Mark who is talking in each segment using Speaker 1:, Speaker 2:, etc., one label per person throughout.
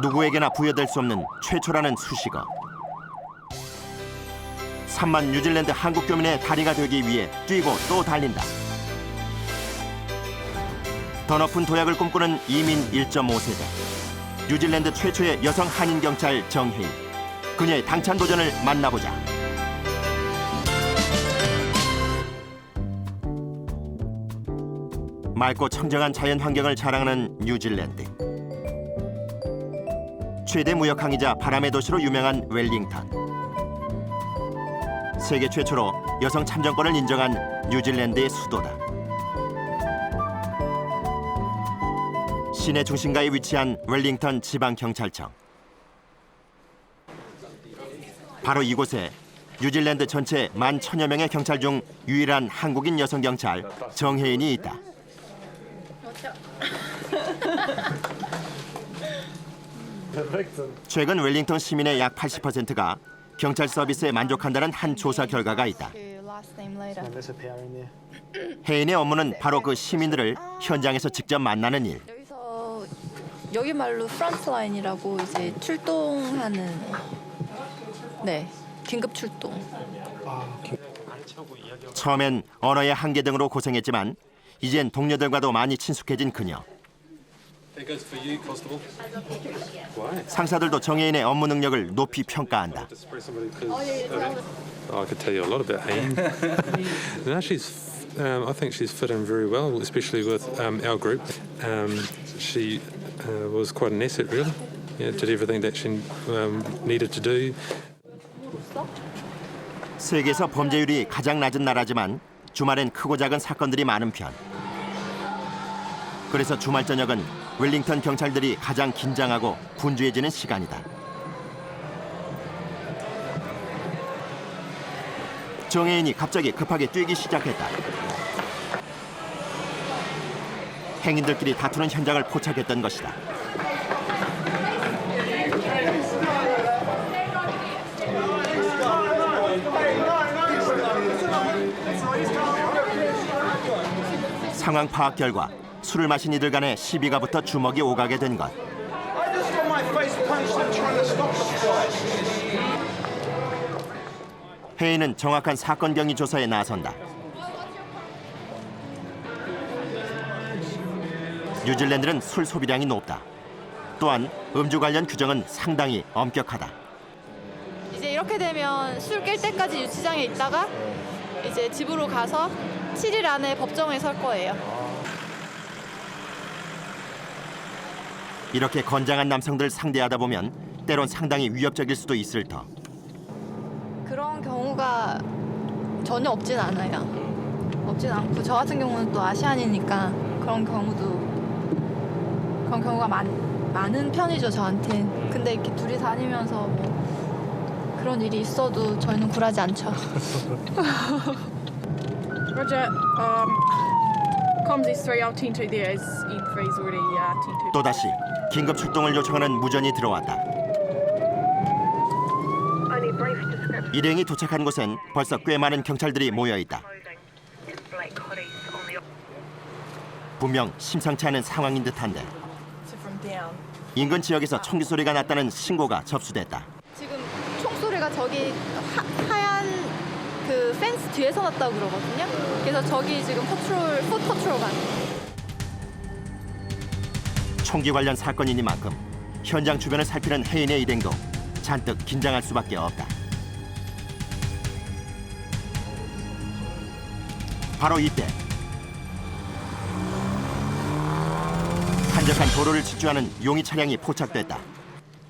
Speaker 1: 누구에게나 부여될 수 없는 최초라는 수식어. 3만 뉴질랜드 한국 교민의 다리가 되기 위해 뛰고 또 달린다. 더 높은 도약을 꿈꾸는 이민 1.5세대. 뉴질랜드 최초의 여성 한인 경찰 정혜인. 그녀의 당찬 도전을 만나보자. 맑고 청정한 자연 환경을 자랑하는 뉴질랜드. 최대 무역항이자 바람의 도시로 유명한 웰링턴. 세계 최초로 여성 참정권을 인정한 뉴질랜드의 수도다. 시내 중심가에 위치한 웰링턴 지방경찰청. 바로 이곳에 뉴질랜드 전체 11,000여 명의 경찰 중 유일한 한국인 여성 경찰 정혜인이 있다. 최근 웰링턴 시민의 약 80%가 경찰 서비스에 만족한다는 한 조사 결과가 있다. 혜인의 업무는 바로 그 시민들을 현장에서 직접 만나는 일.
Speaker 2: 여기 말로 프런트 라인이라고 이제 출동하는 긴급 출동.
Speaker 1: 처음엔 언어의 한계 등으로 고생했지만 이젠 동료들과도 많이 친숙해진 그녀. 상사들도 정혜인의 업무 능력을 높이 평가한다.
Speaker 3: I could tell you a lot about Hayden. No, I think she's fit in very well, especially with our group. She was quite an asset, really. Did everything that she needed to do.
Speaker 1: 세계에서 범죄율이 가장 낮은 나라지만 주말엔 크고 작은 사건들이 많은 편. 그래서 주말 저녁은 웰링턴 경찰들이 가장 긴장하고 분주해지는 시간이다. 정혜인이 갑자기 급하게 뛰기 시작했다. 행인들끼리 다투는 현장을 포착했던 것이다. 상황 파악 결과 술을 마신 이들 간의 시비가 붙어 주먹이 오가게 된 것. 혜인은 정확한 사건 경위 조사에 나선다. 뉴질랜드는 술 소비량이 높다. 또한 음주 관련 규정은 상당히 엄격하다.
Speaker 2: 이제 이렇게 되면 술 깰 때까지 유치장에 있다가 이제 집으로 가서 7일 안에 법정에 설 거예요.
Speaker 1: 이렇게 건장한 남성들 상대하다 보면 때론 상당히 위협적일 수도 있을 터.
Speaker 2: 그런 경우가 전혀 없진 않아요. 없진 않고 저 같은 경우는 또 아시안이니까 그런 경우가 많은 편이죠, 저한텐. 근데 이렇게 둘이 다니면서 뭐 그런 일이 있어도 저희는 굴하지 않죠.
Speaker 4: Roger. Comms is 3. Our team 2 there is in 3 is already team 2.
Speaker 1: 또다시 긴급 출동을 요청하는 무전이 들어왔다. 일행이 도착한 곳엔 벌써 꽤 많은 경찰들이 모여 있다. 분명 심상치 않은 상황인 듯한데 인근 지역에서 총기 소리가 났다는 신고가 접수됐다.
Speaker 2: 지금 총소리가 저기 하얀 그 펜스 뒤에서 났다고 그러거든요. 그래서 저기 지금 풋 퍼트롤 간.
Speaker 1: 총기 관련 사건이니만큼 현장 주변을 살피는 혜인의 일행도 잔뜩 긴장할 수밖에 없다. 바로 이때 한적한 도로를 질주하는 용의 차량이 포착됐다.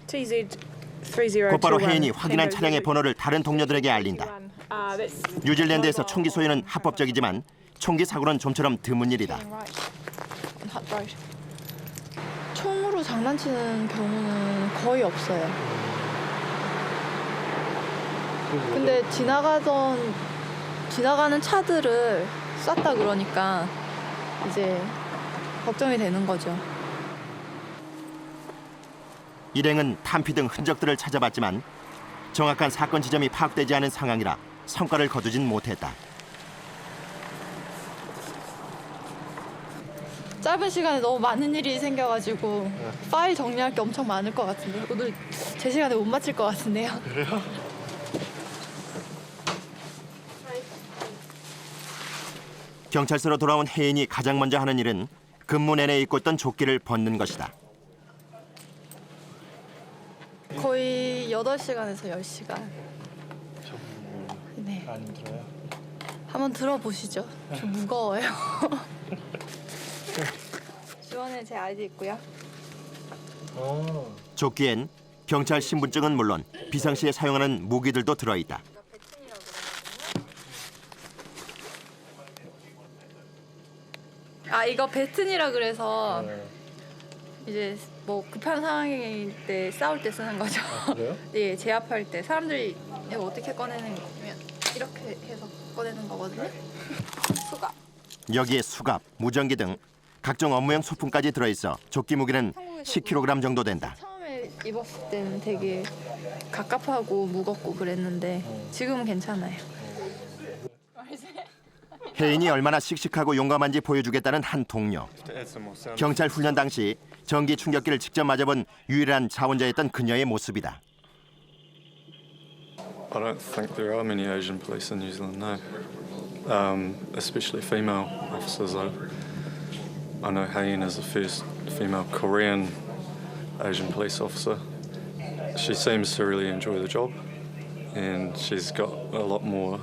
Speaker 4: TZ 30.
Speaker 1: 곧바로 혜인이 확인한 차량의 번호를 다른 동료들에게 알린다. 뉴질랜드에서 총기 소유는 합법적이지만 총기 사고는 좀처럼 드문 일이다.
Speaker 2: 총으로 장난치는 경우는 거의 없어요. 근데 지나가는 차들을 쐈다 그러니까 이제 걱정이 되는 거죠.
Speaker 1: 일행은 탄피 등 흔적들을 찾아봤지만 정확한 사건 지점이 파악되지 않은 상황이라 성과를 거두진 못했다.
Speaker 2: 짧은 시간에 너무 많은 일이 생겨가지고 파일 정리할 게 엄청 많을 것 같은데 오늘 제 시간에 못 마칠 것 같은데요.
Speaker 1: 그래요? 경찰서로 돌아온 혜인이 가장 먼저 하는 일은 근무 내내 입고 있던 조끼를 벗는 것이다.
Speaker 2: 거의 8시간에서 10시간. 네.
Speaker 5: 안 힘들어요?
Speaker 2: 한번 들어보시죠. 좀 무거워요. 주원에 제 아이디 있고요.
Speaker 1: 조끼엔 경찰 신분증은 물론 비상시에 사용하는 무기들도 들어있다.
Speaker 2: 아 이거 배튼이라 그래서 이제 뭐 급한 상황일 때 싸울 때 쓰는 거죠.
Speaker 5: 그래요?
Speaker 2: 예, 제압할 때 사람들이 이거 어떻게 꺼내는 거냐면 이렇게 해서 꺼내는 거거든요. 수갑.
Speaker 1: 여기에 수갑, 무전기 등 각종 업무용 소품까지 들어있어 조끼 무게는 10kg 정도 된다.
Speaker 2: 처음에 입었을 때는 되게 갑갑하고 무겁고 그랬는데 지금은 괜찮아요.
Speaker 1: 혜인이 얼마나 씩씩하고 용감한지 보여주겠다는 한 동료. 경찰 훈련 당시 전기 충격기를 직접 맞아본 유일한 자원자였던 그녀의 모습이다.
Speaker 6: I don't think there are many Asian police in New Zealand, no. Especially female officers. I know Hayin is the first female Korean Asian police officer. She seems to really enjoy the job, and she's got a lot more.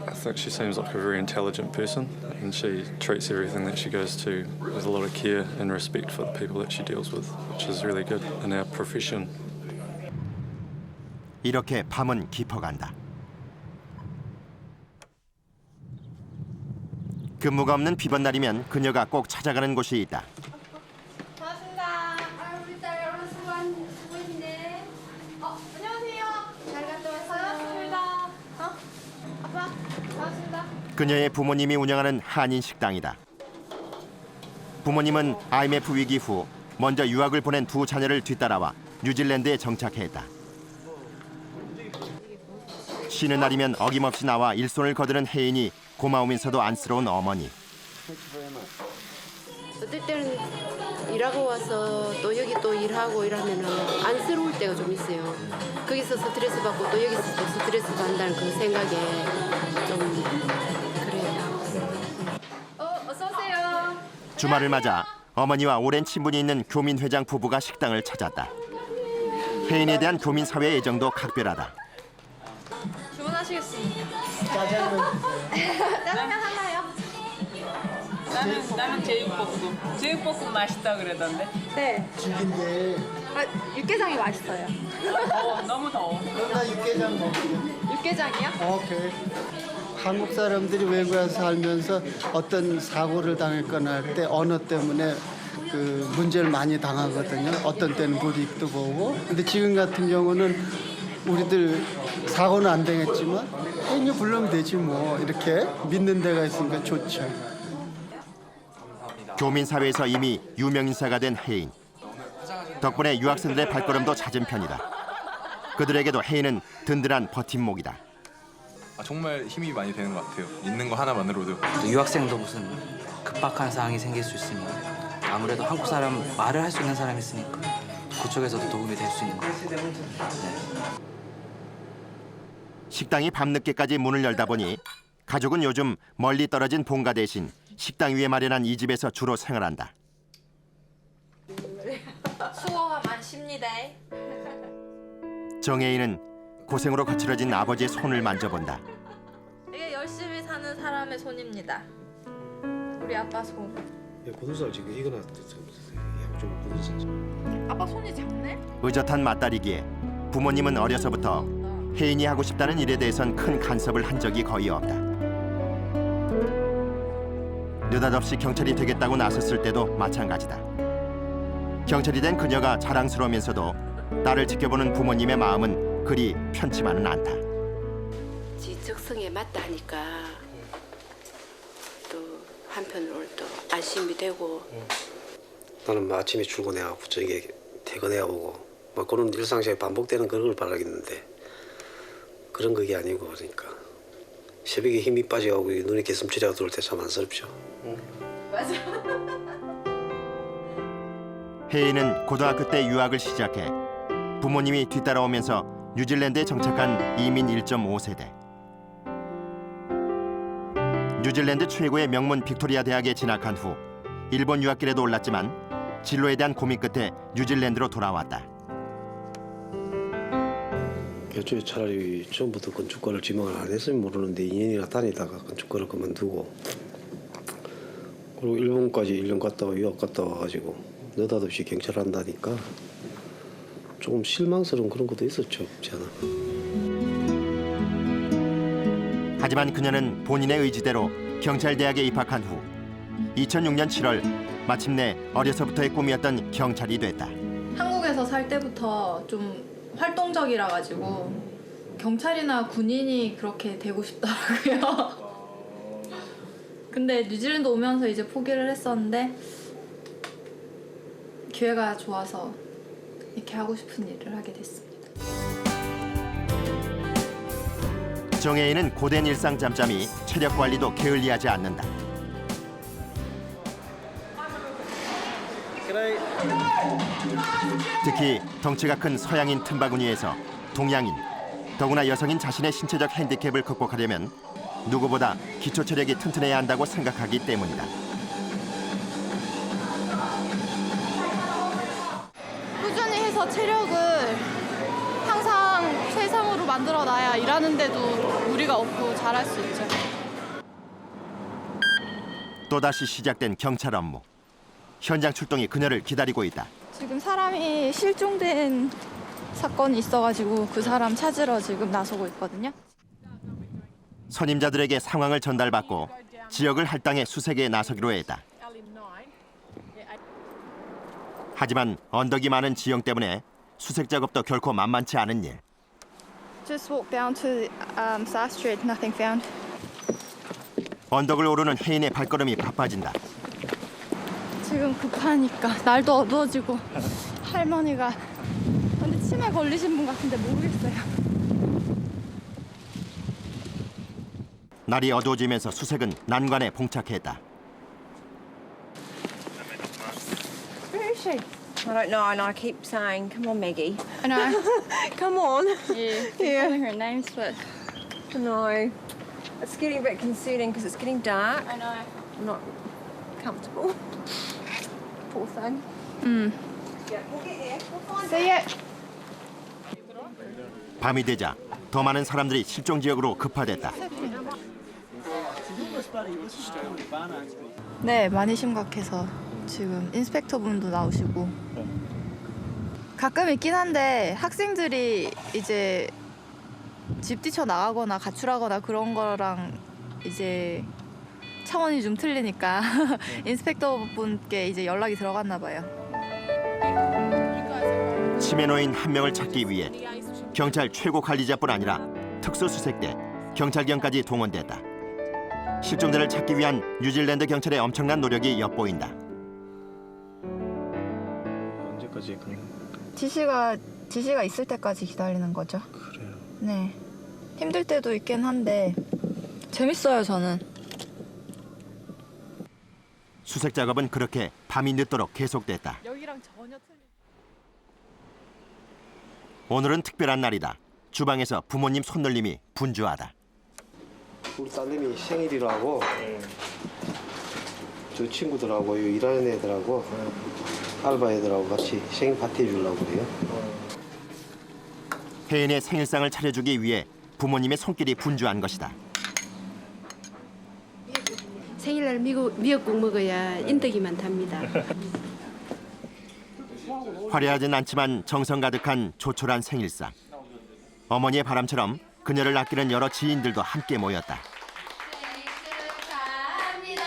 Speaker 6: I think she seems like a very intelligent person, and she treats everything that she goes to with a lot of care and respect for the people that she deals with, which is really good in our profession.
Speaker 1: 이렇게 밤은 깊어간다. 근무가 없는 비번 날이면 그녀가 꼭 찾아가는 곳이 있다.
Speaker 2: 반갑습니다. 우리 딸 오늘 수고했네. 안녕하세요. 잘 갔다 왔어요. 반갑습니다. 아빠, 반갑습니다.
Speaker 1: 그녀의 부모님이 운영하는 한인 식당이다. 부모님은 IMF 위기 후 먼저 유학을 보낸 두 자녀를 뒤따라와 뉴질랜드에 정착했다. 쉬는 날이면 어김없이 나와 일손을 거두는 혜인이 고마우면서도 안쓰러운 어머니.
Speaker 7: 어떨 때는 일하고 와서 또 여기 또 일하고 이러면은 안쓰러울 때가 좀 있어요. 거기서 스트레스 받고 또 여기서 또 스트레스 받는다는 그 생각에 좀 그래요.
Speaker 2: 어서 오세요.
Speaker 1: 주말을 맞아 어머니와 오랜 친분이 있는 교민 회장 부부가 식당을 찾았다. 혜인에 대한 교민 사회의 애정도 각별하다.
Speaker 2: 주문하시겠습니다.
Speaker 5: 짜장면
Speaker 2: 짜장면 하나요?
Speaker 8: 나는 제육볶음. 제육볶음 맛있다 그러던데.
Speaker 2: 네.
Speaker 5: 죽인데
Speaker 2: 육개장이 맛있어요.
Speaker 8: 너무 더워.
Speaker 5: 나 육개장 먹고.
Speaker 2: 육개장이요?
Speaker 5: 오케이. 한국 사람들이 외국에 살면서 어떤 사고를 당했거나 할 때 언어 때문에 그 문제를 많이 당하거든요. 어떤 때는 불이익도 보고. 근데 지금 같은 경우는 우리들 사고는 안 당했지만 괜히 부르면 되지 뭐 이렇게 믿는 데가 있으니까 좋죠.
Speaker 1: 교민 사회에서 이미 유명 인사가 된 혜인. 덕분에 유학생들의 발걸음도 잦은 편이다. 그들에게도 혜인은 든든한 버팀목이다.
Speaker 9: 정말 힘이 많이 되는 것 같아요. 있는 거 하나만으로도.
Speaker 10: 유학생도 무슨 급박한 상황이 생길 수 있으니 아무래도 한국 사람 말을 할 수 있는 사람이 있으니까 그쪽에서도 도움이 될 수 있는 것 같아요. 네.
Speaker 1: 식당이 밤늦게까지 문을 열다 보니 가족은 요즘 멀리 떨어진 본가 대신 식당 위에 마련한 이 집에서 주로 생활한다.
Speaker 2: 수고가 많습니다.
Speaker 1: 정혜인은 고생으로 거칠어진 아버지의 손을 만져본다.
Speaker 2: 이게 열심히 사는 사람의 손입니다. 우리 아빠 손.
Speaker 11: 보도살 지금 이거나 좀 보도살.
Speaker 2: 아빠 손이 작네?
Speaker 1: 의젓한 맞다리기에 부모님은 어려서부터 혜인이 하고 싶다는 일에 대해선 큰 간섭을 한 적이 거의 없다. 느닷없이 경찰이 되겠다고 나섰을 때도 마찬가지다. 경찰이 된 그녀가 자랑스러우면서도 딸을 지켜보는 부모님의 마음은 그리 편치만은 않다.
Speaker 7: 지 적성에 맞다 하니까 또 한편으로는 또 안심이 되고.
Speaker 11: 나는 뭐 아침에 출근해가고 저녁에 퇴근해가고 뭐 그런 일상생활 반복되는 그런 걸 바라겠는데 그런 그게 아니고 그러니까 새벽에 힘이 빠져가고 눈에 개슴츠레가 들어올 때 참 안쓰럽죠.
Speaker 1: 혜인은 고등학교 때 유학을 시작해 부모님이 뒤따라오면서 뉴질랜드에 정착한 이민 1.5세대. 뉴질랜드 최고의 명문 빅토리아 대학에 진학한 후 일본 유학길에도 올랐지만 진로에 대한 고민 끝에 뉴질랜드로 돌아왔다.
Speaker 11: 애초에 차라리 처음부터 건축과를 지망을 안 했으면 모르는데 2년이나 다니다가 건축과를 그만두고 그리고 일본까지 1년 갔다 와 유학 갔다 와가지고 느닷없이 경찰 한다니까 조금 실망스러운 그런 것도 있었죠. 저는.
Speaker 1: 하지만 그녀는 본인의 의지대로 경찰대학에 입학한 후 2006년 7월 마침내 어려서부터의 꿈이었던 경찰이 됐다.
Speaker 2: 한국에서 살 때부터 좀 활동적이라 가지고 경찰이나 군인이 그렇게 되고 싶더라고요. 근데 뉴질랜드 오면서 이제 포기를 했었는데 기회가 좋아서 이렇게 하고 싶은 일을 하게 됐습니다.
Speaker 1: 정혜인은 고된 일상 잠잠이 체력 관리도 게을리하지 않는다. 특히 덩치가 큰 서양인 틈바구니에서 동양인, 더구나 여성인 자신의 신체적 핸디캡을 극복하려면 누구보다 기초 체력이 튼튼해야 한다고 생각하기 때문이다.
Speaker 2: 꾸준히 해서 체력을 항상 최상으로 만들어놔야 일하는데도 무리가 없고 잘할 수 있죠.
Speaker 1: 또다시 시작된 경찰 업무. 현장 출동이 그녀를 기다리고 있다.
Speaker 2: 지금 사람이 실종된 사건이 있어가지고 그 사람 찾으러 지금 나서고 있거든요.
Speaker 1: 선임자들에게 상황을 전달받고 지역을 할당해 수색에 나서기로 했다. 하지만 언덕이 많은 지형 때문에 수색 작업도 결코 만만치 않은 일.
Speaker 2: Just walk down to South Street. Nothing found.
Speaker 1: 언덕을 오르는 혜인의 발걸음이 바빠진다.
Speaker 2: 지금 급하니까 날도 어두워지고 할머니가 근데 치매 걸리신 분 같은데 모르겠어요.
Speaker 1: 날이 어두워지면서 수색은 난관에 봉착했다.
Speaker 2: Where is she?
Speaker 12: I don't know, and I keep saying, "Come on, Maggie."
Speaker 2: I know.
Speaker 12: Come on.
Speaker 2: Yeah, keep calling her names, but
Speaker 12: I know. It's getting a bit concerning because it's getting dark.
Speaker 2: I know.
Speaker 12: I'm not comfortable. Poor thing. Yeah, we'll get there. We'll find
Speaker 2: See ya.
Speaker 1: 밤이 되자 더 많은 사람들이 실종 지역으로 급파됐다.
Speaker 2: 네, 많이 심각해서 지금 인스펙터 분도 나오시고 가끔 있긴 한데 학생들이 이제 집 뛰쳐 나가거나 가출하거나 그런 거랑 이제 차원이 좀 틀리니까 인스펙터 분께 이제 연락이 들어갔나 봐요.
Speaker 1: 치매노인 한 명을 찾기 위해 경찰 최고 관리자뿐 아니라 특수수색대, 경찰경까지 동원됐다. 실종자를 찾기 위한 뉴질랜드 경찰의 엄청난 노력이 엿보인다.
Speaker 11: 언제까지 그냥
Speaker 2: 지시가 있을 때까지 기다리는 거죠.
Speaker 11: 그래요.
Speaker 2: 네. 힘들 때도 있긴 한데 재밌어요, 저는.
Speaker 1: 수색 작업은 그렇게 밤이 늦도록 계속됐다.
Speaker 2: 여기랑 전혀 틀린.
Speaker 1: 오늘은 특별한 날이다. 주방에서 부모님 손놀림이 분주하다.
Speaker 11: 우리 딸내미 생일이라고 저 친구들하고 일하는 애들하고 알바 애들하고 같이 생일 파티 해주려고 그래요.
Speaker 1: 혜인의 생일상을 차려주기 위해 부모님의 손길이 분주한 것이다.
Speaker 7: 생일날 미역국 먹어야 인덕이만 답니다.
Speaker 1: 화려하진 않지만 정성 가득한 조촐한 생일상. 어머니의 바람처럼 그녀를 아끼는 여러 지인들도 함께 모였다.
Speaker 2: 생일 축하합니다.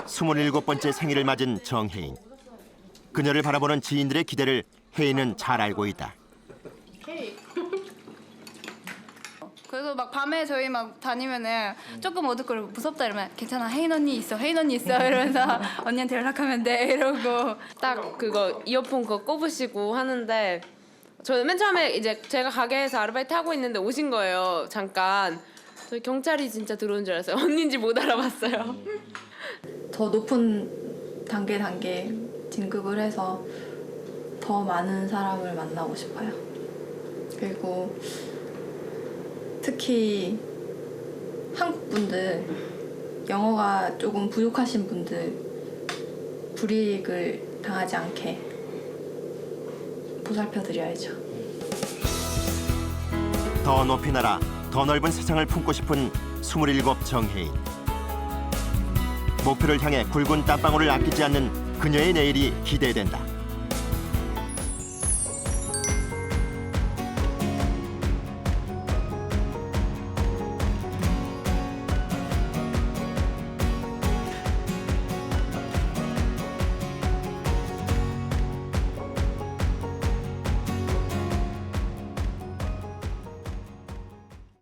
Speaker 1: 27번째 생일을 맞은 정혜인. 그녀를 바라보는 지인들의 기대를 혜인은 잘 알고 있다.
Speaker 13: 그래서 막 밤에 저희 막 다니면은 조금 어둡고 무섭다 이러면 괜찮아, 혜인 언니 있어, 혜인 언니 있어 이러면서 언니한테 연락하면 돼 이러고.
Speaker 14: 딱 그거 이어폰 그거 꼽으시고 하는데 저는 맨 처음에 이제 제가 가게에서 아르바이트 하고 있는데 오신 거예요. 잠깐. 저희 경찰이 진짜 들어온 줄 알았어요. 언니인지 못 알아봤어요.
Speaker 2: 더 높은 단계 진급을 해서 더 많은 사람을 만나고 싶어요. 그리고 특히 한국 분들, 영어가 조금 부족하신 분들 불이익을 당하지 않게 보살펴 드려야죠.
Speaker 1: 더 높이 날아 더 넓은 세상을 품고 싶은 27 정혜인. 목표를 향해 굵은 땀방울을 아끼지 않는 그녀의 내일이 기대된다.